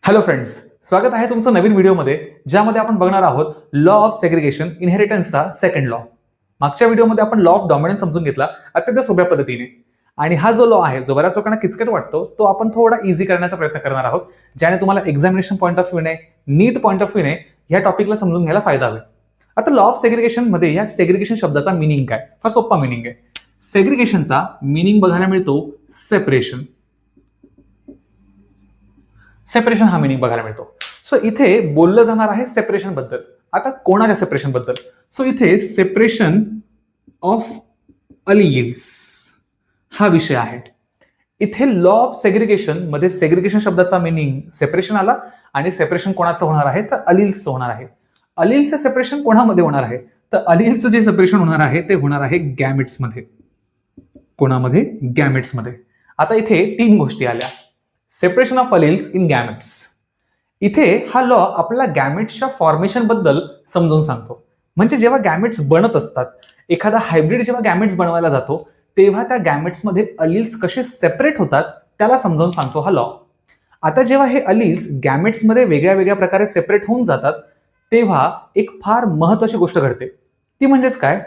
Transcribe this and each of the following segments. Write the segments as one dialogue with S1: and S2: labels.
S1: Hello friends, स्वागत आहे तुमचं नवीन व्हिडिओमध्ये, ज्यामध्ये आपण बघणार आहोत लॉ ऑफ सेग्रिगेशन इनहेरिटन्सचा सेकंड लॉ. मागच्या व्हिडिओमध्ये आपण लॉ ऑफ डॉमिनन्स समजून घेतला अत्यंत सोप्या पद्धतीने. आणि हा जो लॉ आहे, जो बऱ्याच लोकांना किचकट वाटतो, तो आपण थोडा इझी करण्याचा प्रयत्न करणार आहोत, ज्याने तुम्हाला एक्झामिनेशन पॉईंट ऑफ व्ह्यूने, नीट पॉईंट ऑफ व्ह्यूने ह्या टॉपिकला समजून घ्यायला फायदा होईल. आता लॉ ऑफ सेग्रिगेशन मध्ये या सेग्रिगेशन शब्दाचा मिनिंग काय? फार सोपा मिनिंग आहे. सेग्रिगेशनचा मिनिंग बघायला मिळतो सेपरेशन. सेपरेशन हा मिनिंग बघायला मिळतो. सो इथे बोललं जाणार आहे सेपरेशन बद्दल. आता कोणाच्या सेपरेशन बद्दल? सो इथे सेपरेशन ऑफ अलिल्स हा विषय आहे. इथे लॉ ऑफ सेग्रिगेशन मध्ये सेग्रिगेशन शब्दाचा मिनिंग सेपरेशन आला, आणि सेपरेशन कोणाचं होणार आहे? तर अलिल्सचं होणार आहे. अलिल्सचं सेपरेशन कोणामध्ये होणार आहे? तर अलिल्सचं जे सेपरेशन होणार आहे ते होणार आहे गॅमेट्समध्ये. कोणामध्ये? गॅमेट्समध्ये. आता इथे तीन गोष्टी आल्या. Separation of alleles in gametes. इथे हा लॉ आपल्याला गॅमेट्सच्या फॉर्मेशन बद्दल समजून सांगतो. म्हणजे जेव्हा गॅमेट्स बनत असतात, एखादा हायब्रिड जेव्हा गॅमेट्स बनवायला जातो, तेव्हा त्या गॅमेट्समध्ये अलिल्स कसे सेपरेट होतात त्याला समजावून सांगतो हा लॉ. आता जेव्हा हे अलिल्स गॅमेट्समध्ये वेगळ्या वेगळ्या प्रकारे सेपरेट होऊन जातात, तेव्हा एक फार महत्वाची गोष्ट घडते. ती म्हणजेच काय?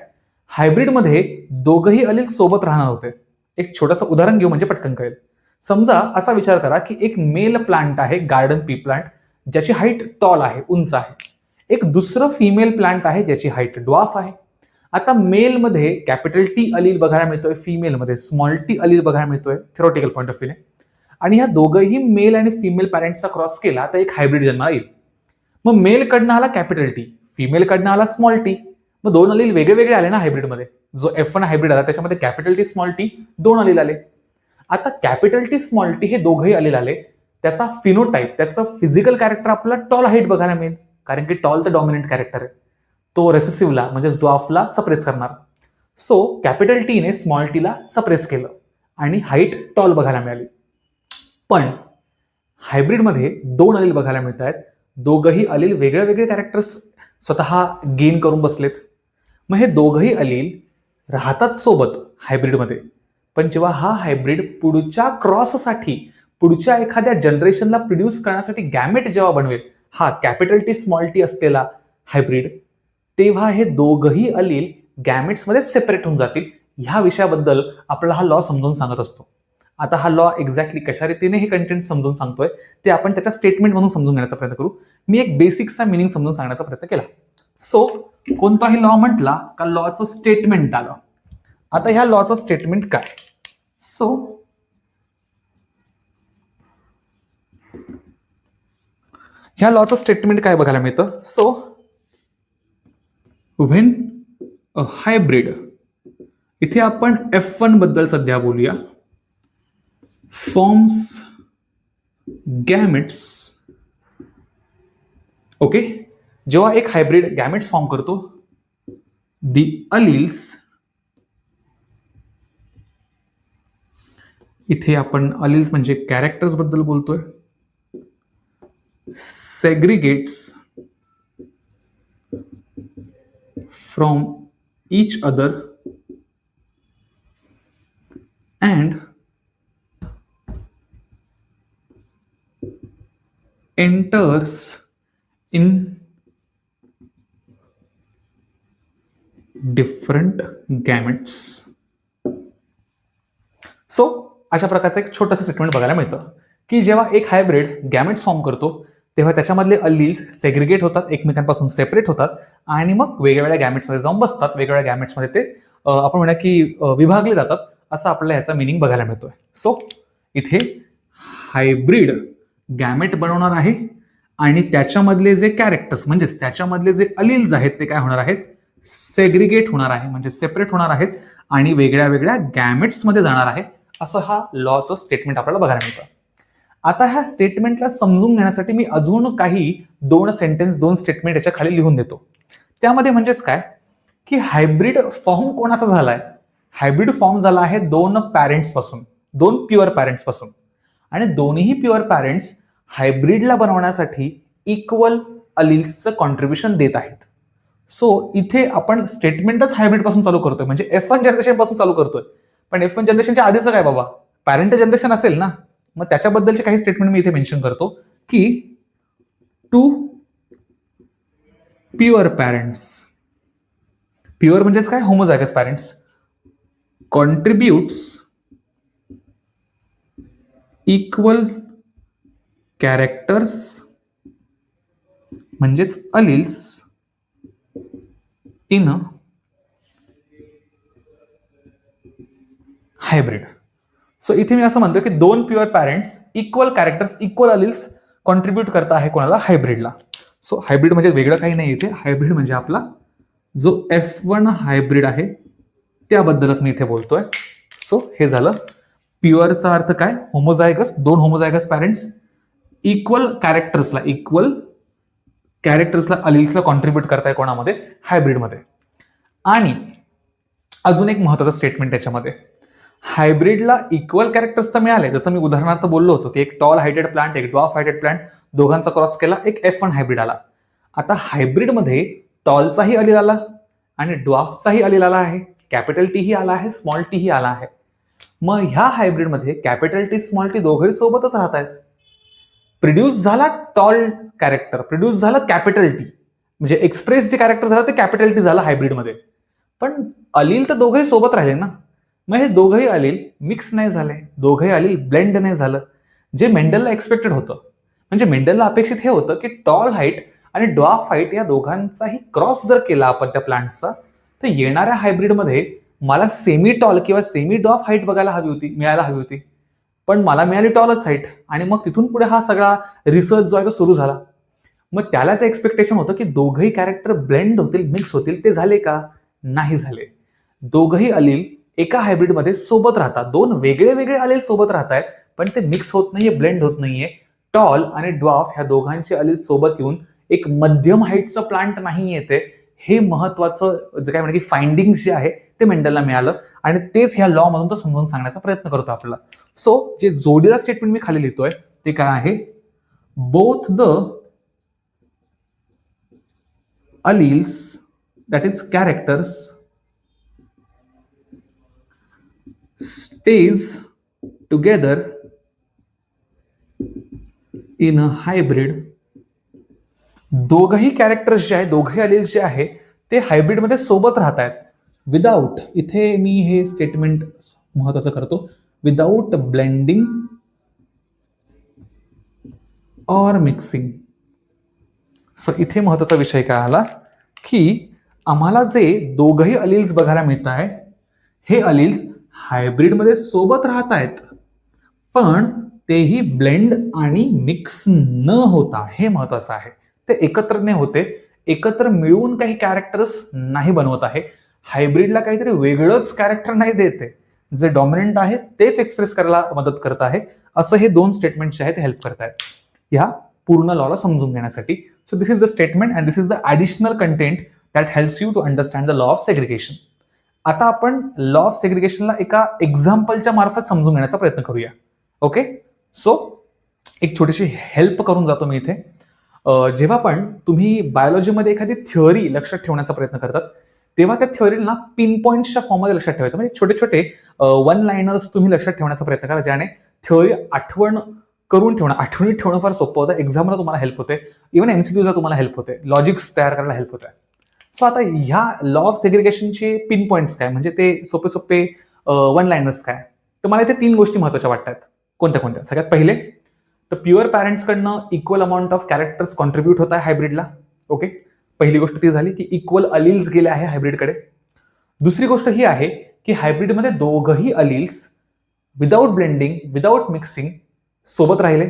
S1: हायब्रिडमध्ये दोघंही अलिल्स सोबत राहणार होते. एक छोटंसं उदाहरण घेऊ म्हणजे पटकन कळेल. समजा असा विचार करा की एक मेल प्लांट आहे, गार्डन पी प्लांट, ज्याची हाईट टॉल आहे, उंच आहे. एक दुसरं फिमेल प्लांट आहे ज्याची हाईट ड्वार्फ आहे. आता मेलमध्ये कॅपिटल टी अलील बघायला मिळतोय, फिमेलमध्ये स्मॉल टी अलील बघायला मिळतोय थेरोटिकल पॉईंट ऑफ व्ह्यूने. आणि ह्या दोघंही मेल आणि फिमेल पॅरेंट्सचा क्रॉस केला तर एक हायब्रिड जन्माला येईल. मग मेल कडनं आला कॅपिटल टी, फिमेल कडनं आला स्मॉल टी. मग दोन अलील वेगळे वेगळे आले ना हायब्रिडमध्ये. जो F1 हायब्रिड आला त्याच्यामध्ये कॅपिटल टी स्मॉल टी दोन अलील आले. आता कॅपिटल टी स्मॉल टी हे दोघंही अलील आले, त्याचा फिनोटाईप, त्याचं फिजिकल कॅरेक्टर आपल्याला टॉल हाईट बघायला मिळेल, कारण की टॉल तर डॉमिनंट कॅरेक्टर आहे. तो रेसेसिव्हला म्हणजे ड्वार्फला सप्रेस करणार. सो कॅपिटल टीने स्मॉल टीला सप्रेस केलं आणि हाईट टॉल बघायला मिळाली. पण हायब्रिडमध्ये दोन अलील बघायला मिळत आहेत. दोघंही अलील वेगळे वेगळे कॅरेक्टर्स स्वतः गेन करून बसलेत. मग हे दोघंही अलील राहतात सोबत हायब्रिडमध्ये, पण जेव्हा हा हायब्रिड पुढच्या क्रॉससाठी, पुढच्या एखाद्या जनरेशनला प्रोड्यूस करण्यासाठी गॅमेट जेव्हा बनवेल, हा कॅपिटल टी स्मॉल टी असलेला हायब्रिड, तेव्हा हे दोघंही अलील गॅमेट्समध्ये सेपरेट होऊन जातील. ह्या विषयाबद्दल आपल्याला हा लॉ समजून सांगत असतो. आता हा लॉ एक्झॅक्टली कशा रीतीने हे कंटेंट समजून सांगतोय ते आपण त्याच्या स्टेटमेंट म्हणून समजून घेण्याचा प्रयत्न करू. मी एक बेसिक्सचा मिनिंग समजून सांगण्याचा प्रयत्न केला. सो कोणताही लॉ म्हटला का लॉचं स्टेटमेंट आलं. आता ह्या लॉचं स्टेटमेंट काय? सो ह्या लॉचं स्टेटमेंट काय बघायला मिळतं? सो व्हेन अ हायब्रिड, इथे आपण F1 बद्दल सध्या बोलूया, फॉर्म्स गॅमेट्स. ओके, जेव्हा एक हायब्रिड गॅमेट्स फॉर्म करतो, दी अलिल्स, इथे आपण अलिल्स म्हणजे कॅरेक्टर्स बद्दल बोलतोय, segregates from each other and enters in different gametes. So अशा प्रकारचं एक छोटंसं स्टेटमेंट बघायला मिळतं की जेव्हा एक हायब्रिड गॅमेट्स फॉर्म करतो, तेव्हा त्याच्यामधले अलिल्स सेग्रिगेट होतात, एकमेकांपासून सेपरेट होतात, आणि मग वेगवेगळ्या गॅमेट्समध्ये जाऊन बसतात. वेगवेगळ्या गॅमेट्समध्ये ते आपण म्हणूया की विभागले जातात. असं आपल्याला याचा मिनिंग बघायला मिळतोय. सो इथे हायब्रिड गॅमेट बनवणार आहे, आणि त्याच्यामधले जे कॅरेक्टर्स म्हणजेच त्याच्यामधले जे अलिल्स आहेत ते काय होणार आहेत? सेग्रिगेट होणार आहे, म्हणजे सेपरेट होणार आहेत आणि वेगळ्या वेगळ्या गॅमेट्समध्ये जाणार आहे. असं हा लॉचं स्टेटमेंट आपल्याला बघायला मिळतं. आता ह्या स्टेटमेंटला समजून घेण्यासाठी मी अजून काही दोन स्टेटमेंट याच्या खाली लिहून देतो. त्यामध्ये म्हणजेच काय की हायब्रिड फॉर्म कोणाचा झालाय? हायब्रिड फॉर्म झाला आहे दोन पॅरेंट्स पासून, दोन प्युअर पॅरेंट्स पासून, आणि दोन्ही प्युअर पॅरेंट्स हायब्रिडला बनवण्यासाठी इक्वल अलिल्सचं कॉन्ट्रीब्युशन देत आहेत. सो इथे आपण स्टेटमेंटच हायब्रिड पासून चालू करतोय, म्हणजे F1 जनरेशन पासून चालू करतोय. पण F1 जनरेशनच्या आधीचं काय बाबा? पॅरेंट जनरेशन असेल ना, मग त्याच्याबद्दलचे काही स्टेटमेंट मी इथे मेन्शन करतो की टू प्युअर पॅरेंट्स, प्युअर म्हणजेच काय, होमोझायगस पॅरेंट्स, कॉन्ट्रीब्युट्स इक्वल कॅरेक्टर्स म्हणजेच अलिल्स इन हायब्रिड. सो इथे मी असं म्हणतो की दोन pure parents equal characters equal alleles contribute करता आहे कोणाला, हायब्रिडला. सो हायब्रिड म्हणजे वेगळं काही नाही, इथे हायब्रिड म्हणजे आपला जो F1 हायब्रिड आहे त्याबद्दलच मी इथे बोलतोय. सो हे झालं प्युअरचा अर्थ काय, होमोझायगस, दोन होमोझायगस पॅरेंट्स इक्वल कॅरेक्टर्सला अलिल्सला कॉन्ट्रीब्यूट करताय कोणामध्ये, हायब्रिडमध्ये. आणि अजून एक महत्वाचं स्टेटमेंट त्याच्यामध्ये, हायब्रिडला इक्वल कॅरेक्टर्स तर मिळाले, जसं मी उदाहरणार्थ बोललो होतो की एक टॉल हायटेड प्लांट, एक ड्वार्फ हायटेड प्लांट, दोघांचा क्रॉस केला, एक F1 हायब्रिड आला. आता हायब्रिडमध्ये टॉलचाही अलील आला आणि ड्वार्फचाही अलील आला आहे, कॅपिटल टी ही आला आहे, स्मॉल टी ही आला आहे. मग ह्या हायब्रिडमध्ये कॅपिटल टी स्मॉल टी दोघंही सोबतच राहत आहेत. प्रोड्यूस झाला टॉल कॅरेक्टर, प्रोड्यूस झालं कॅपिटल टी, म्हणजे एक्सप्रेस जे कॅरेक्टर झालं ते कॅपिटल टी झालं हायब्रिडमध्ये. पण अलील तर दोघंही सोबत राहिले ना, मग हे दोघंही अलील मिक्स नाही झाले, दोघंही अलील ब्लेंड नाही झालं, जे मेंडलला एक्सपेक्टेड होतं. म्हणजे मेंडलला अपेक्षित हे होतं की टॉल हाईट आणि ड्वार्फ हाईट या दोघांचाही क्रॉस जर केला आपण त्या प्लांट्सचा, तर येणाऱ्या हायब्रिडमध्ये मला सेमी टॉल किंवा सेमी ड्वार्फ हाईट मिळायला हवी होती, पण मला मिळाली टॉलच हाईट. आणि मग तिथून पुढे हा सगळा रिसर्च जो आहे तो सुरू झाला. मग त्यालाच एक्सपेक्टेशन होतं की दोघंही कॅरेक्टर ब्लेंड होतील, मिक्स होतील. ते झाले का? नाही झाले. दोघंही अलील एका हायब्रिडमध्ये सोबत राहतात, दोन वेगळे वेगळे अलील सोबत राहत आहेत, पण ते मिक्स होत नाहीये, ब्लेंड होत नाहीये. टॉल आणि ड्वार्फ ह्या दोघांचे अलील सोबत येऊन एक मध्यम हाईटचं प्लांट नाही येते. हे महत्वाचं जे काय म्हणजे की फाइंडिंग्स जे आहे ते मेंडलला मिळालं आणि तेच ह्या लॉ मधून तो समजावून सांगण्याचा प्रयत्न करतो आपल्याला. सो जे जोडीला स्टेटमेंट मी खाली लिहितोय ते काय आहे, both the alleles, that is characters, stays together in a hybrid. दोघही कॅरेक्टर्स जे आहे, दोघही अलील्स जे आहे ते हायब्रिडमध्ये सोबत राहत आहेत विदाऊट, इथे मी हे स्टेटमेंट महत्वाचं करतो, विदाऊट ब्लेंडिंग और मिक्सिंग. सो इथे महत्वाचा विषय काय आला की आम्हाला जे दोघही अलील्स बघायला मिळत आहे हे अलील्स हायब्रिडमध्ये सोबत राहत आहेत, पण तेही ब्लेंड आणि मिक्स न होता, हे महत्वाचं आहे. ते एकत्र नाही होते, एकत्र मिळून काही कॅरेक्टर्स नाही बनवत आहे. हायब्रिडला काहीतरी वेगळंच कॅरेक्टर नाही देते, जे डॉमिनंट आहे तेच एक्सप्रेस करायला मदत करत आहे. असं हे दोन स्टेटमेंट जे आहेत ते हेल्प करत आहेत ह्या पूर्ण लॉला समजून घेण्यासाठी. So this is the statement and this is the additional content that helps you to understand the law of segregation. आता आपण लॉ ऑफ सेग्रिगेशनला एका एक्झाम्पलच्या मार्फत समजून घेण्याचा प्रयत्न करूया. ओके, सो एक छोटीशी हेल्प करून जातो मी इथे. जेव्हा पण तुम्ही बायोलॉजीमध्ये एखादी थिअरी लक्षात ठेवण्याचा प्रयत्न करतात तेव्हा त्या थिअरीला पिन पॉईंट्सच्या फॉर्ममध्ये लक्षात ठेवायचं, म्हणजे छोटे छोटे वन लाईनर्स तुम्ही लक्षात ठेवण्याचा प्रयत्न करा, ज्याने थिअरी आठवणीत ठेवणं फार सोपं होतं, एक्झामला तुम्हाला हेल्प होते, इव्हन एमसीक्यूला तुम्हाला हेल्प होते, लॉजिक्स तयार करायला हेल्प होते. सो आता ह्या लॉ ऑफ सेग्रिगेशनचे पिन पॉईंट्स काय, म्हणजे ते सोपे सोपे वन लाईनर्स काय, तर मला इथे 3 गोष्टी महत्वाच्या वाटतात. कोणत्या कोणत्या? सगळ्यात पहिले तर प्युअर पॅरेंट्सकडनं equal amount of characters contribute होत आहे हायब्रिडला. ओके, पहिली गोष्ट ती झाली की इक्वल अलील्स गेले आहे हायब्रिडकडे. दुसरी गोष्ट ही आहे की हायब्रिडमध्ये दोघही alleles without blending, without mixing सोबत राहिले.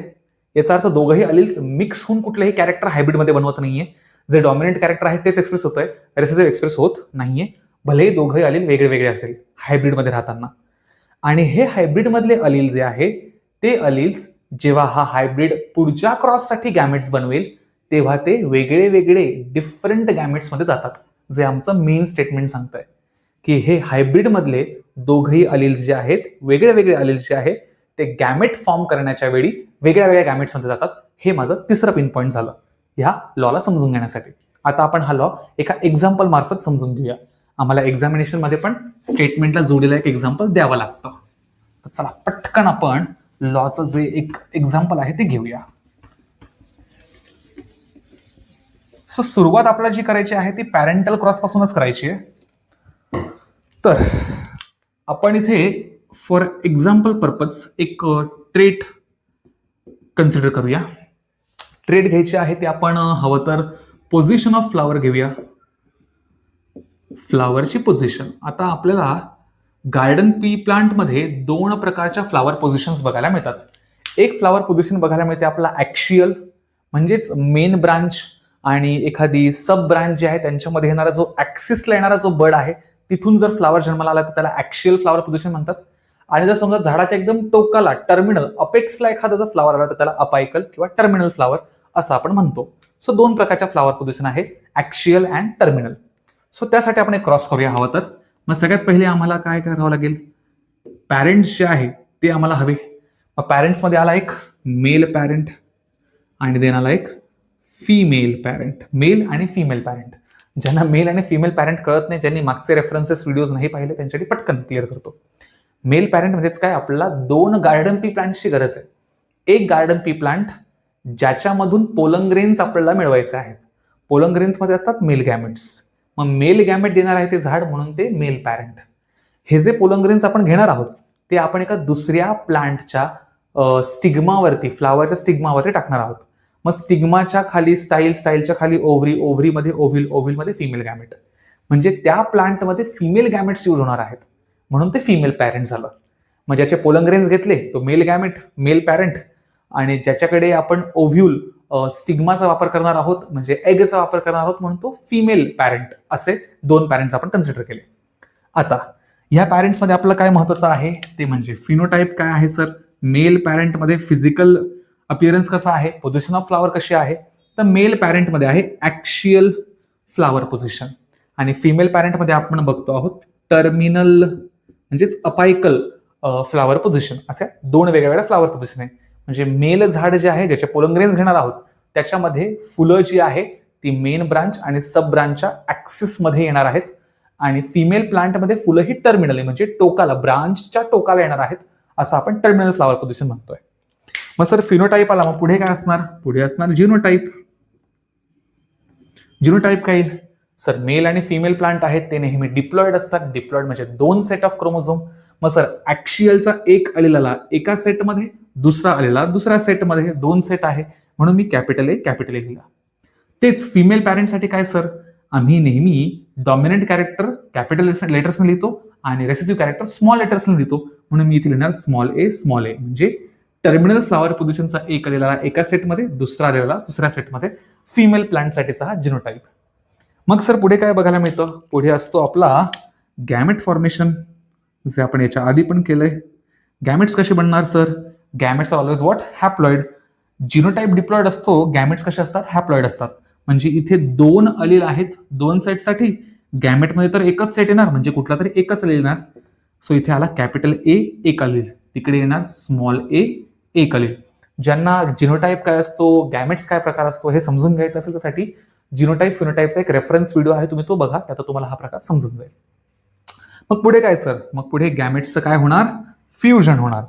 S1: याचा अर्थ दोघही अलील्स मिक्स होऊन कुठलेही कॅरेक्टर हायब्रिडमध्ये बनवत नाहीये. जे डॉमिनंट कॅरेक्टर आहे तेच एक्सप्रेस होत आहे, रेसेसिव्ह एक्सप्रेस होत नाहीये, भलेही दोघही अलील वेगळे वेगळे असेल हायब्रिडमध्ये राहताना. आणि हे हायब्रिडमधले अलील जे आहे ते अलील्स जेव्हा हा हायब्रिड पुढच्या क्रॉससाठी गॅमेट्स बनवेल तेव्हा ते वेगळे वेगळे डिफरंट गॅमेट्समध्ये जातात, जे आमचं मेन स्टेटमेंट सांगतंय की हे हायब्रिडमधले दोघही अलील्स जे आहेत, वेगळे वेगळे अलील्स जे आहेत ते गॅमेट फॉर्म करण्याच्या वेळी वेगळ्या वेगळ्या गॅमेट्समध्ये जातात. हे माझं तिसरं पिन पॉईंट झालं ह्या लॉला समजून घेण्यासाठी. आता आपण हा लॉ एका एक्झाम्पल मार्फत समजून घेऊया. आम्हाला एक्झामिनेशन मध्ये पण स्टेटमेंटला जोडलेला एक एक्झाम्पल द्यावं लागतं. तर चला पटकन पटकन आपण लॉचं जे एक एक्झाम्पल आहे ते घेऊया. सो सुरुवात आपल्याला जी करायची आहे ती पॅरेंटल क्रॉस पासूनच करायची आहे. तर आपण इथे फॉर एक्झाम्पल पर्पज एक ट्रेट कन्सिडर करूया. ट्रेट घ्यायची आहे ते आपण हवं तर पोझिशन ऑफ फ्लावर घेऊया. फ्लावरची पोझिशन. आता आपल्याला गार्डन पी प्लांट मध्ये दोन प्रकारच्या फ्लावर पोझिशन्स बघायला मिळतात. एक फ्लावर पोझिशन बघायला मिळते आपला ऍक्शियल, म्हणजेच मेन ब्रांच आणि एखादी सब ब्रांच जी आहे त्यांच्यामध्ये येणारा जो ऍक्सिसला येणारा जो बड आहे तिथून जर फ्लावर जन्माला आला तर त्याला ऍक्शियल फ्लावर पोझिशन म्हणतात. आणि जर समजा झाडाच्या एकदम टोकाला टर्मिनल अपेक्सला एखादा जर फ्लावर आला तर त्याला अपायकल किंवा टर्मिनल फ्लावर असं आपण म्हणतो. सो दोन प्रकारच्या फ्लावर पोझिशन आहे, ऍक्शियल अँड टर्मिनल. सो त्यासाठी आपण एक क्रॉस करूया हवं तर. मग सगळ्यात पहिले आम्हाला काय करावं लागेल, पॅरेंट्स जे आहे ते आम्हाला हवे. मग पॅरेंट्स मध्ये आला एक मेल पॅरेंट आणि देन आला एक फिमेल पॅरेंट. मेल आणि फिमेल पॅरेंट. ज्यांना मेल आणि फिमेल पॅरेंट कळत नाही, ज्यांनी मागचे रेफरन्सेस व्हिडिओज नाही पाहिले त्यांच्यासाठी पटकन क्लिअर करतो. मेल पॅरेंट म्हणजेच काय, आपल्याला दोन गार्डन पी प्लांटची गरज आहे. एक गार्डन पी प्लांट ज्याच्यामधून पोलन ग्रेन्स आपल्याला मिळवायचे आहेत. पोलन ग्रेन्स मध्ये असतात मेल गॅमेट्स. मग मेल गॅमेट देणार आहे ते झाड म्हणून ते मेल पॅरेंट. हे जे पोलन ग्रेन्स आपण घेणार आहोत ते आपण एका दुसऱ्या प्लांटच्या स्टिग्मावरती, फ्लावरच्या स्टिग्मावरती टाकणार आहोत. मग स्टिग्माच्या खाली स्टाईलच्या खाली ओव्हरी, ओव्हरीमध्ये ओव्हिल, ओव्हिलमध्ये फिमेल गॅमेट. म्हणजे त्या प्लांटमध्ये फिमेल गॅमेट्स यूज होणार आहेत म्हणून ते फिमेल पॅरेंट झालं. मग ज्याचे पोलन ग्रेन्स घेतले तो मेल गॅमेट, मेल पॅरेंट, आणि ज्याच्याकडे आपण ओव्ह्यूल स्टिग्माचा वापर करणार आहोत म्हणजे एगचा वापर करणार आहोत म्हणून तो फिमेल पॅरेंट. असे दोन पॅरेंट्स आपण कन्सिडर केले. आता ह्या पॅरेंट्समध्ये आपलं काय महत्वाचं आहे ते म्हणजे फिनोटाईप काय आहे सर. मेल पॅरेंटमध्ये फिजिकल अपिअरन्स कसा आहे, पोझिशन ऑफ फ्लावर कशी आहे, तर मेल पॅरेंटमध्ये आहे ऍक्शियल फ्लावर पोझिशन आणि फिमेल पॅरेंटमध्ये आपण बघतो आहोत टर्मिनल म्हणजेच अपायकल फ्लावर पोझिशन. अशा दोन वेगवेगळ्या फ्लावर पोझिशन आहे. म्हणजे मेल झाड जे आहे ज्याचे पोलन ग्रेन्स घेणार आहोत त्याच्यामध्ये फुलं जी आहे ती मेन ब्रांच आणि सब ब्रांचच्या ऍक्सिस मध्ये येणार आहेत आणि फिमेल प्लांटमध्ये फुलं ही टर्मिनल म्हणजे टोकाला, ब्रांचच्या टोकाला येणार आहेत, असं आपण टर्मिनल फ्लावर पोझिशन म्हणतोय. मग सर फिनोटाईप आला, मग पुढे काय असणार, पुढे असणार जिनोटाईप. जिनोटाईप काय येईल सर, मेल आणि फिमेल प्लांट आहेत ते नेहमी डिप्लॉइड असतात. डिप्लॉइड म्हणजे दोन सेट ऑफ क्रोमोझोम. मग सर ऍक्शियलचा एक अलील एका सेटमध्ये, दुसरा आलेला दुसऱ्या सेटमध्ये, दोन सेट आहे म्हणून मी कॅपिटल ए लिहिला. तेच फिमेल पॅरेंटसाठी काय सर, आम्ही नेहमी डॉमिनंट कॅरेक्टर कॅपिटल लेटर्सने लिहितो आणि रेसेसिव्ह कॅरेक्टर स्मॉल लेटर्सने लिहितो म्हणून मी इथे लिहिणार स्मॉल ए. म्हणजे टर्मिनल फ्लावर पोझिशनचा एक आलेला एका सेटमध्ये, दुसरा आलेला दुसऱ्या सेटमध्ये, फिमेल प्लांटसाठीचा हा जिनोटाईप. मग सर पुढे काय बघायला मिळतं, पुढे असतो आपला गॅमेट फॉर्मेशन, जे आपण याच्या आधी पण केलंय. गॅमेट्स कसे बनणार sir, gametes are always what, haploid. Genotype diploid असतो, गॅमेट्स कसे असतात, हॅप्लॉइड असतात. म्हणजे इथे दोन अलील आहेत दोन सेटसाठी, गॅमेटमध्ये तर एकच सेट येणार म्हणजे कुठला तरी एकच अलील येणार. सो इथे आला कॅपिटल ए एक अलील, तिकडे येणार स्मॉल ए एक अलील. ज्यांना जिनोटाईप काय असतो, गॅमेट्स काय प्रकार असतो हे समजून घ्यायचं असेल त्यासाठी जिनोटाईप फिनोटाईपचा एक रेफरन्स व्हिडिओ आहे, तुम्ही तो बघा, त्यात तुम्हाला हा प्रकार समजून जाईल. मग पुढे काय सर, मग पुढे गॅमेट्सचं काय होणार, फ्युजन होणार.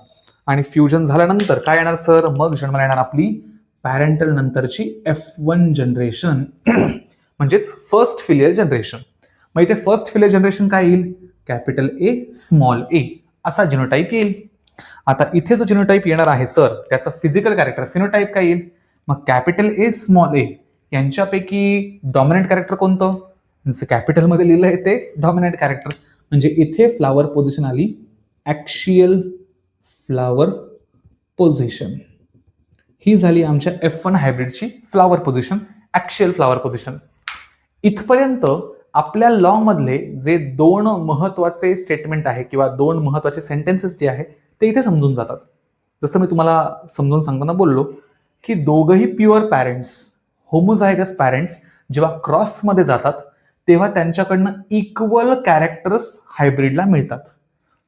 S1: आणि फ्युजन झाल्यानंतर काय येणार सर, मग जन्माला येणार आपली पॅरेंटल नंतरची F1 जनरेशन म्हणजेच फर्स्ट फिलियल जनरेशन. मग इथे फर्स्ट फिलियल जनरेशन काय येईल, कॅपिटल ए स्मॉल ए असा जिनोटाईप येईल. आता इथे जो जिनोटाईप येणार आहे सर त्याचं फिजिकल कॅरेक्टर फिनोटाईप काय येईल, मग कॅपिटल ए स्मॉल ए यांच्यापैकी डॉमिनंट कॅरेक्टर कोणतं, कॅपिटलमध्ये लिहिलं आहे ते डॉमिनंट कॅरेक्टर. म्हणजे इथे फ्लावर पोझिशन आली ऍक्शियल फ्लावर पोझिशन. ही झाली आमच्या F1 हायब्रिडची फ्लावर पोझिशन, ऍक्शियल फ्लावर पोझिशन. इथपर्यंत आपल्या लॉ मधले जे दोन महत्वाचे स्टेटमेंट आहे किंवा दोन महत्वाचे सेंटेन्सेस जे आहे ते इथे समजून जातात. जसं मी तुम्हाला समजून सांगताना बोललो की दोघंही प्युअर पॅरेंट्स, होमोझायगस पॅरेंट्स जेव्हा क्रॉसमध्ये जातात तेव्हा त्यांच्याकडनं इक्वल कॅरेक्टर्स हायब्रिडला मिळतात.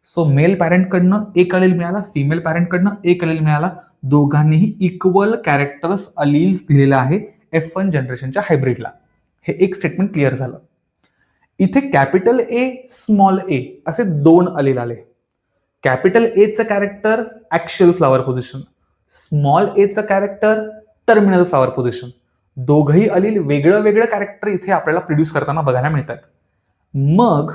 S1: सो मेल पॅरेंटकडनं एक अलील मिळाला, फिमेल पॅरेंटकडनं एक अलील मिळाला, दोघांनीही इक्वल कॅरेक्टर्स अलील्स दिलेला आहे F1 जनरेशनच्या हायब्रिडला. हे एक स्टेटमेंट क्लिअर झालं. इथे कॅपिटल ए स्मॉल ए असे दोन अलील आले. कॅपिटल एचं character actual flower position, small एचं कॅरेक्टर टर्मिनल फ्लॉवर पोझिशन. दोघही अलील वेगळं वेगळं कॅरेक्टर इथे आपल्याला प्रोड्यूस करताना बघायला मिळतात. मग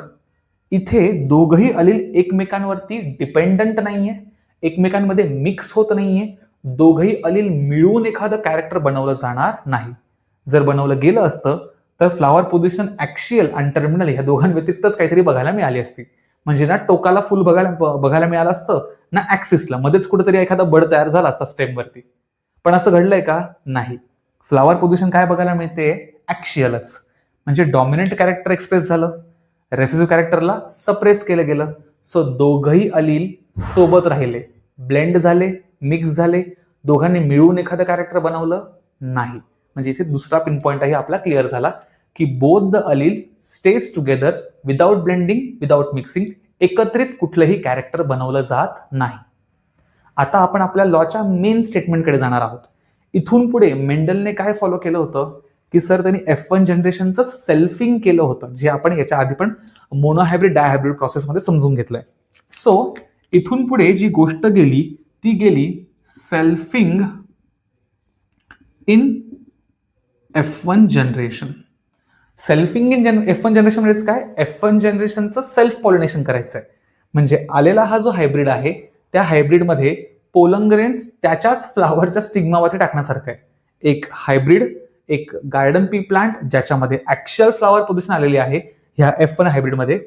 S1: इथे दोघही अलील एकमेकांवरती डिपेंडंट नाहीये, एकमेकांमध्ये मिक्स होत नाहीये, दोघही अलील मिळून एखादं कॅरेक्टर बनवलं जाणार नाही. जर बनवलं गेलं असतं तर फ्लॉवर पोझिशन ऍक्सियल आणि टर्मिनल ह्या दोघांव्यतिरिक्तच काहीतरी बघायला मिळाली असती. म्हणजे ना टोकाला फुल बघायला मिळालं असतं ना ऍक्सिसला, मध्येच कुठेतरी एखादा बड तयार झाला असता स्टेमवरती. पण असं घडलंय का? नाही. फ्लॉवर पोझिशन काय बघायला मिळते? ऍक्सियलच. म्हणजे डॉमिनंट कॅरेक्टर एक्सप्रेस झालं, रेसेसिव्ह कॅरेक्टरला सप्रेस केलं गेलं. सो दोघही अलील सोबत राहिले, ब्लेंड झाले, मिक्स झाले, दोघांनी मिळून एखादं कॅरेक्टर बनवलं नाही. म्हणजे इथे दुसरा पिन पॉइंटही आपला क्लिअर झाला की both the allele stays together without blending, without mixing. एकत्रित कुठलंही कॅरेक्टर बनवलं जात नाही. आता आपण आपल्या लॉच्या मेन स्टेटमेंटकडे जाणार आहोत. इथून पुढे मेंडलने काय फॉलो केलं होतं की सर त्यांनी F1 जनरेशनचं सेल्फिंग केलं होतं, जे आपण याच्या आधी पण मोनोहायब्रिड डायहायब्रिड प्रोसेसमध्ये समजून घेतलंय. सो इथून पुढे जी गोष्ट गेली ती गेली selfing in F1 generation. Selfing in F1 generation म्हणजे काय? F1 जनरेशनचं सेल्फ पॉलिनेशन करायचं आहे. म्हणजे आलेला हा जो हायब्रिड आहे त्या हायब्रिडमध्ये पोलन ग्रेन्स त्याच्याच फ्लावरच्या स्टिग्मावरती टाकण्यासारखं आहे. एक हायब्रिड, एक गार्डन पी प्लांट ज्याच्यामध्ये ऍक्च्युअल फ्लावर पोझिशन आलेली आहे ह्या F1 हायब्रिडमध्ये,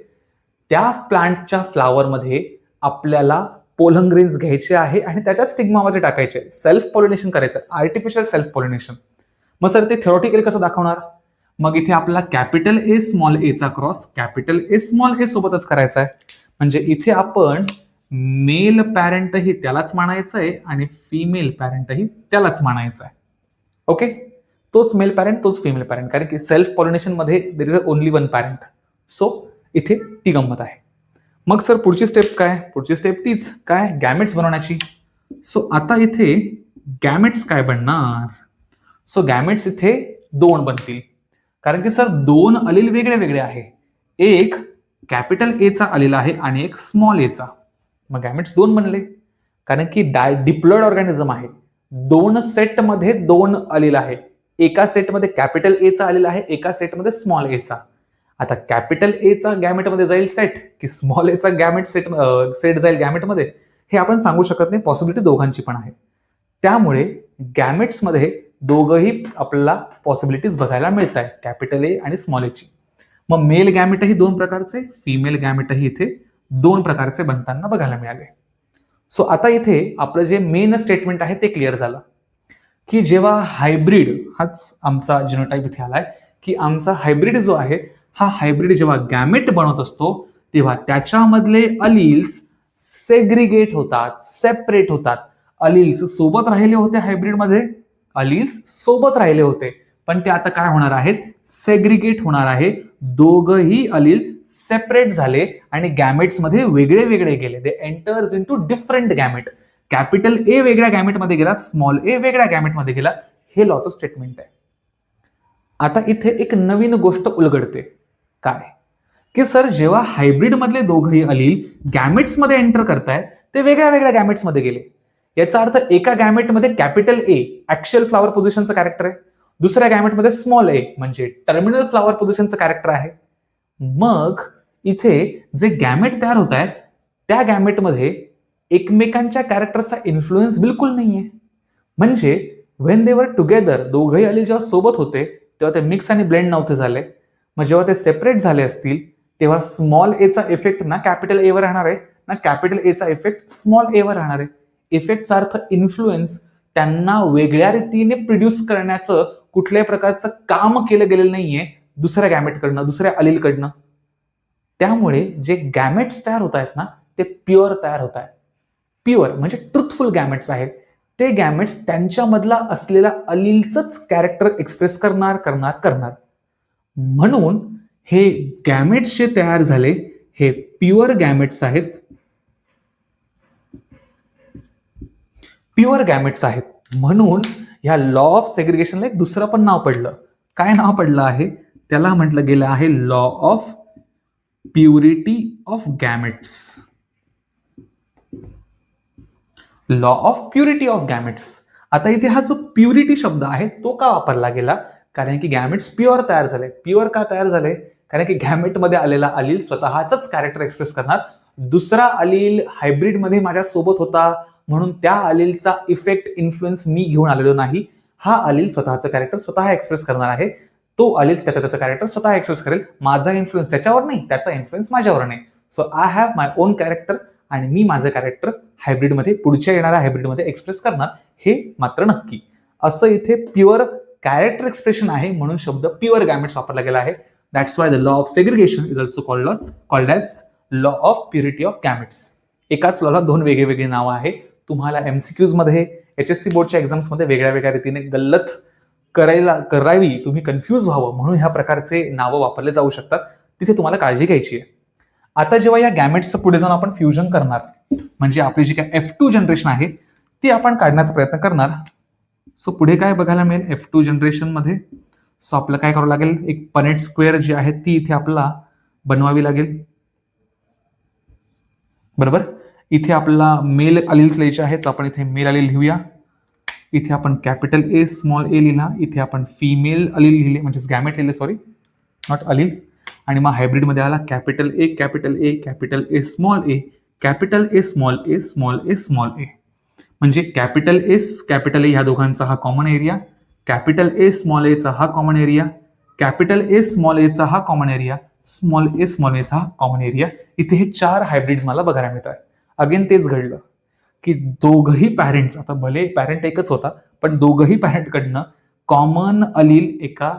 S1: त्या प्लांटच्या फ्लावरमध्ये आपल्याला पोलन ग्रेन्स घ्यायचे आहे आणि त्याच्याच स्टिग्मावरती टाकायचे. सेल्फ पॉलिनेशन करायचं, आर्टिफिशियल सेल्फ पॉलिनेशन. मग सर ते थेरॉटिकली कसं दाखवणार? मग इथे आपला कॅपिटल ए स्मॉल एचा क्रॉस कॅपिटल ए स्मॉल ए सोबतच करायचा आहे. म्हणजे इथे आपण मेल पॅरेंटही त्यालाच मानायचं आहे आणि फिमेल पॅरेंटही त्यालाच मानायचं आहे. ओके, तोच मेल पॅरेंट तोच फिमेल पॅरेंट, कारण की सेल्फ पॉलिनेशन मध्ये there is only one parent. So इथे ती गंमत आहे. मग सर पुढची स्टेप काय? पुढची स्टेप तीच काय? गॅमेट्स बनवण्याची. सो आता इथे गॅमेट्स काय बनणार? सो गॅमेट्स इथे दोन बनतील, कारण की सर दोन अलील वेगळे वेगळे आहे. एक कॅपिटल एचा अलील आहे आणि एक स्मॉल एचा. मग गॅमेट्स दोन बनले, कारण की डिप्लॉइड ऑर्गॅनिझम आहे. दोन सेटमध्ये दोन अलील आहे. एका सेटमध्ये कॅपिटल एचा अलील आहे, एका सेटमध्ये स्मॉल एचा. आता कॅपिटल एचा गॅमेटमध्ये जाईल सेट की स्मॉल एचा गॅमेट सेट जाईल गॅमेटमध्ये, हे आपण सांगू शकत नाही. पॉसिबिलिटी दोघांची पण आहे. त्यामुळे गॅमेट्समध्ये दोघंही आपल्याला पॉसिबिलिटीज बघायला मिळत आहे, कॅपिटल ए आणि स्मॉल एची. मग मेल गॅमेटही दोन प्रकारचे, फिमेल गॅमेटही इथे दोन प्रकारचे बनताना बघायला मिळाले. सो आता इथे आपलं जे मेन स्टेटमेंट आहे ते क्लिअर झालं की जेव्हा हायब्रिड, हाच आमचा जिनोटाइप इथे आलाय की आमचा हायब्रिड जो आहे हा हायब्रिड जेव्हा गॅमेट बनवत असतो तेव्हा त्याच्यामधले अलील्स सेग्रिगेट होतात, सेपरेट होतात. अलील्स सोबत राहिले होते हायब्रिडमध्ये, अलील्स सोबत राहिले होते, पण ते आता काय होणार आहेत? सेग्रिगेट होणार आहे. दोघही अलील सेपरेट झाले आणि गॅमेट्स मध्ये वेगळे वेगळे गेले. They enters into different gamete. Capital A वेगळ्या गॅमेटमध्ये गेला, स्मॉल ए वेगळ्या गॅमेटमध्ये गेला. हे लॉचं स्टेटमेंट आहे. आता इथे एक नवीन गोष्ट उलगडते. काय? की सर जेव्हा हायब्रिड मधले दोघही अलील गॅमेट्समध्ये एंटर करतायत ते वेगळ्या वेगळ्या गॅमेट्समध्ये गेले. याचा अर्थ एका गॅमेटमध्ये कॅपिटल ए ऍक्च्युअल फ्लॉवर पोझिशनचं कॅरेक्टर आहे, दुसऱ्या गॅमेटमध्ये स्मॉल ए म्हणजे टर्मिनल फ्लॉवर पोझिशनचं कॅरेक्टर आहे. मग इथे जे गॅमेट तयार होत आहेत त्या गॅमेटमध्ये एकमेकांच्या कॅरेक्टरचा इन्फ्लुएन्स बिलकुल नाहीये. म्हणजे व्हेन दे वर टुगेदर, दोघही अलील जेव्हा सोबत होते तेव्हा ते मिक्स आणि ब्लेंड नव्हते झाले. मग जेव्हा ते सेपरेट झाले असतील तेव्हा स्मॉल एचा इफेक्ट ना कॅपिटल ए वर राहणार आहे, ना कॅपिटल एचा इफेक्ट स्मॉल ए वर राहणार आहे. इफेक्टचा अर्थ इन्फ्लुएन्स. त्यांना वेगळ्या रीतीने प्रोड्यूस करण्याचं कुठल्याही प्रकारचं काम केलं गेलेलं नाहीये दुसऱ्या गॅमेटकडनं, दुसऱ्या अलीलकडनं. त्यामुळे जे गॅमेट्स तयार होत आहेत ना ते प्युअर तयार होत आहेत. प्युअर म्हणजे ट्रुथफुल गॅमेट्स आहेत. ते गॅमेट्स त्यांच्यामधला असलेला अलीलचंच कॅरेक्टर एक्सप्रेस करणार. म्हणून हे गॅमेट्स जे तयार झाले हे प्युअर गॅमेट्स आहेत. प्युअर गॅमेट्स आहेत. म्हणून ह्या लॉ ऑफ सेग्रिगेशनला एक दुसरं पण नाव पडलं. काय नाव पडलं आहे? त्याला म्हटलं गेलं आहे law of purity of gametes. Law of purity of gametes. आता इथे हा जो प्युरिटी शब्द आहे तो का वापरला गेला? कारण की गॅमेट्स प्युअर तयार झाले. प्युअर का तयार झाले? कारण की गॅमेटमध्ये आलेला अलील स्वतःच कॅरेक्टर एक्सप्रेस करणार. दुसरा अलील हायब्रिडमध्ये माझ्या सोबत होता म्हणून त्या अलीलचा इफेक्ट इन्फ्लुएन्स मी घेऊन आलेलो नाही. हा अलील स्वतःचं कॅरेक्टर स्वतः एक्सप्रेस करणार आहे. तो अलील त्याचं कॅरेक्टर स्वतः एक्सप्रेस करेल. माझा इन्फ्लुएन्स त्याच्यावर नाही, त्याचा इन्फ्लुएन्स माझ्यावर नाही. So I have my on character आणि मी माझं कॅरेक्टर हायब्रिडमध्ये पुढच्या येणाऱ्या हायब्रिडमध्ये एक्सप्रेस करणार, हे मात्र नक्की. असं इथे प्युअर कॅरेक्टर एक्सप्रेशन आहे म्हणून शब्द प्युअर गॅमेट्स वापरला गेला आहे. That's why the law of segregation is also called as law of purity of gametes. एकाच लॉला दोन वेगळी नावं आहे. तुम्हाला एमसीक्यूज मध्ये, HSC बोर्डच्या एक्झाम्समध्ये वेगळ्या रीतीने गल्लत करावी, तुम्ही कन्फ्यूज व्हावं म्हणून ह्या प्रकारचे नावं वापरले जाऊ शकतात. तिथे तुम्हाला काळजी घ्यायची आहे. आता जेव्हा या गॅमेट्सचं पुढे जाऊन आपण फ्युजन करणार, म्हणजे आपली जी काय F2 जनरेशन आहे ती आपण काढण्याचा प्रयत्न करणार. सो पुढे काय बघायला मिळेल F2 जनरेशन मध्ये? सो आपलं काय करावं लागेल, एक पनेट स्क्वेअर जी आहे ती इथे आपल्याला बनवावी लागेल. बरोबर. इथे आपल्याला मेल अलील्स लिहायचे आहेत, आपण इथे मेल अलील लिहूया. इथे आपण कॅपिटल ए स्मॉल ए लिहिला. इथे आपण फिमेल अलील लिहिले, म्हणजे गॅमेट लिहिले, सॉरी नॉट अलील. आणि मग हायब्रिडमध्ये आला capital A capital A capital A small A capital A small A small A small A. म्हणजे कॅपिटल एस कॅपिटल ए ह्या दोघांचा हा common area, capital A small एचा हा common area, capital A small एचा हा कॉमन एरिया, स्मॉल एचा हा कॉमन एरिया. इथे हे 4 हायब्रिड्स मला बघायला मिळतात. अगेन तेच घडलं की दोघही पॅरेंट्स, आता भले पॅरेंट एकच होता पण दोघही पॅरेंटकडनं कॉमन अलील एका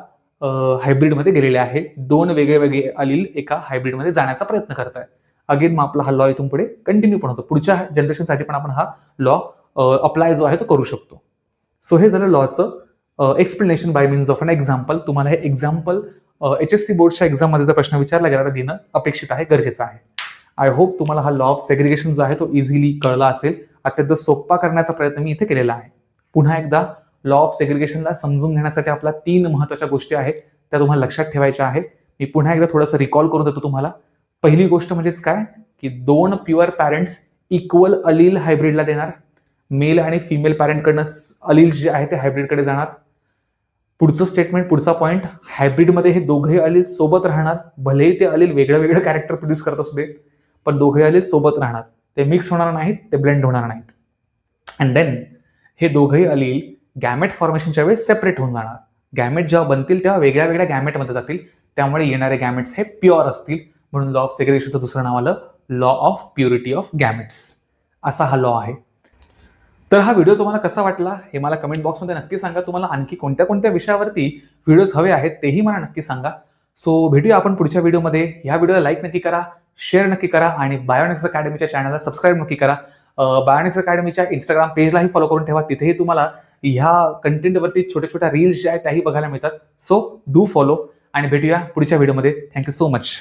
S1: हायब्रिडमध्ये गेलेले आहे. दोन वेगळे अलील एका हायब्रिडमध्ये जाण्याचा प्रयत्न करतायत. अगेन मग आपला हा लॉ इथून पुढे कंटिन्यू पण होतो. पुढच्या जनरेशनसाठी पण आपण हा लॉ अप्लाय जो आहे तो करू शकतो. सो हे झालं लॉचं explanation by means of an example. तुम्हाला हे एक्झाम्पल HSC बोर्डच्या एक्झाममध्ये जर प्रश्न विचारला गेला तर देणं अपेक्षित आहे, गरजेचं आहे. आय होप तुम्हाला हा लॉ ऑफ सेग्रिगेशन जो आहे तो इझिली कळला असेल. अत्यंत सोपा करण्याचा प्रयत्न मी इथे केलेला आहे. पुन्हा एकदा लॉ ऑफ सेग्रिगेशनला समजून घेण्यासाठी आपल्या 3 महत्त्वाच्या गोष्टी आहेत, त्या तुम्हाला लक्षात ठेवायच्या आहेत. मी पुन्हा एकदा थोडंसं रिकॉल करून देतो तुम्हाला. पहिली गोष्ट म्हणजेच काय की 2 प्युअर पॅरेंट्स इक्वल अलील हायब्रिडला देणार. मेल आणि फिमेल पॅरेंटकडनं अलील जे आहे ते हायब्रिडकडे जाणार. पुढचं स्टेटमेंट, पुढचा पॉईंट, हायब्रिडमध्ये हे दोघे अलील सोबत राहणार. भलेही ते अलील वेगळं कॅरेक्टर प्रोड्यूस करत असू दे, पण दोघे अलील सोबत राहणार. ते मिक्स होणार नाहीत, ते ब्लेंड होणार नाहीत. अँड देन हे दोघेही अलील गॅमेट फॉर्मेशनच्या वेळेस सेपरेट होऊन जाणार. गॅमेट जेव्हा बनतील तेव्हा वेगळ्या गॅमेटमध्ये जातील, त्यामुळे येणारे गॅमेट्स हे प्युअर असतील. म्हणून लॉ ऑफ सेग्रिगेशनचं दुसरं नाव आलं law of purity of gametes. असा हा लॉ आहे. तर हा व्हिडिओ तुम्हाला कसा वाटला हे मला कमेंट बॉक्समध्ये नक्की सांगा. तुम्हाला आणखी कोणत्या विषयावरती व्हिडिओज हवे आहेत तेही मला नक्की सांगा. सो भेटूया आपण पुढच्या व्हिडिओमध्ये. ह्या व्हिडिओला लाईक नक्की करा, शेअर नक्की करा आणि बायोनिक्स अकॅडमीच्या चॅनलला सबस्क्राईब नक्की करा. बायोनिक्स अकॅडमीच्या इंस्टाग्राम पेजलाही फॉलो करून ठेवा. तिथेही तुम्हाला ह्या कंटेंटवरती छोट्या रील्स ज्या आहेत त्याही बघायला मिळतात. सो डू फॉलो आणि भेटूया पुढच्या व्हिडिओमध्ये. Thank you so much.